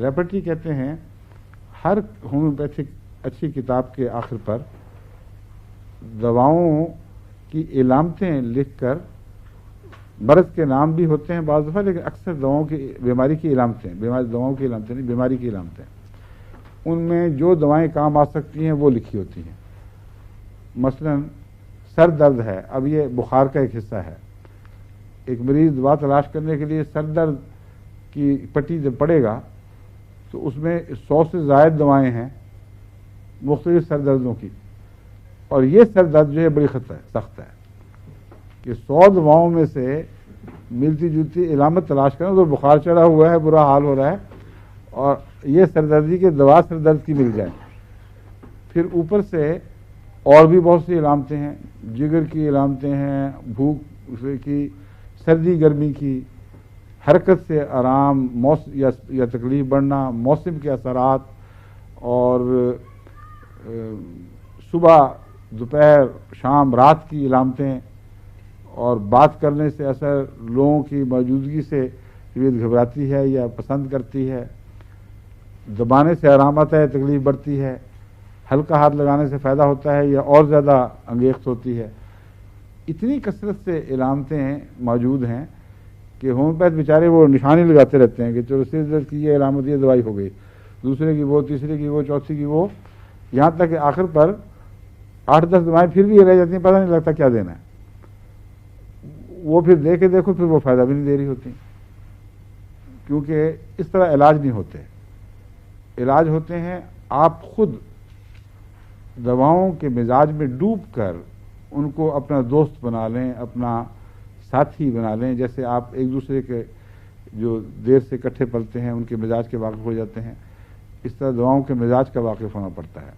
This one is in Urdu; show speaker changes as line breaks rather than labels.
ریپرٹری کہتے ہیں ہر ہومیوپیتھک اچھی کتاب کے آخر پر دواؤں کی علامتیں لکھ کر، مرض کے نام بھی ہوتے ہیں بعض دفعہ، لیکن اکثر دواؤں کی بیماری کی علامتیں، دواؤں کی علامتیں نہیں، بیماری کی علامتیں، ان میں جو دوائیں کام آ سکتی ہیں وہ لکھی ہوتی ہیں۔ مثلا سر درد ہے، اب یہ بخار کا ایک حصہ ہے، ایک مریض دوا تلاش کرنے کے لیے سر درد کی پٹی جب پڑے گا تو اس میں 100 سے زائد دوائیں ہیں مختلف سر دردوں کی، اور یہ سر درد جو ہے بڑی سخت ہے کہ 100 دواؤں میں سے ملتی جلتی علامت تلاش کریں تو بخار چڑھا ہوا ہے، برا حال ہو رہا ہے، اور یہ سردردی کے دوا سر درد کی مل جائے۔ پھر اوپر سے اور بھی بہت سی علامتیں ہیں، جگر کی علامتیں ہیں، بھوک کی، سردی گرمی کی، حرکت سے آرام یا تکلیف بڑھنا، موسم کے اثرات، اور صبح دوپہر شام رات کی علامتیں، اور بات کرنے سے اثر، لوگوں کی موجودگی سے طبیعت گھبراتی ہے یا پسند کرتی ہے، دبانے سے آرام آتا ہے، تکلیف بڑھتی ہے، ہلکا ہاتھ لگانے سے فائدہ ہوتا ہے یا اور زیادہ انگیخت ہوتی ہے۔ اتنی کثرت سے علامتیں موجود ہیں کہ ہومیوپیتھ بیچارے وہ نشانی لگاتے رہتے ہیں کہ چلو سر درد کی یہ علامت، یہ دوائی ہو گئی، دوسرے کی وہ، تیسرے کی وہ، چوتھی کی وہ، یہاں تک کہ آخر پر 8-10 دوائیں پھر بھی رہ جاتی ہیں، پتہ نہیں لگتا کیا دینا ہے، وہ پھر دیکھو پھر وہ فائدہ بھی نہیں دے رہی ہوتی، کیونکہ اس طرح علاج نہیں ہوتے۔ علاج ہوتے ہیں آپ خود دواؤں کے مزاج میں ڈوب کر ان کو اپنا دوست بنا لیں، اپنا ساتھی بنا لیں، جیسے آپ ایک دوسرے کے جو دیر سے اکٹھے پلتے ہیں ان کے مزاج کے واقف ہو جاتے ہیں، اس طرح دواؤں کے مزاج کا واقف ہونا پڑتا ہے۔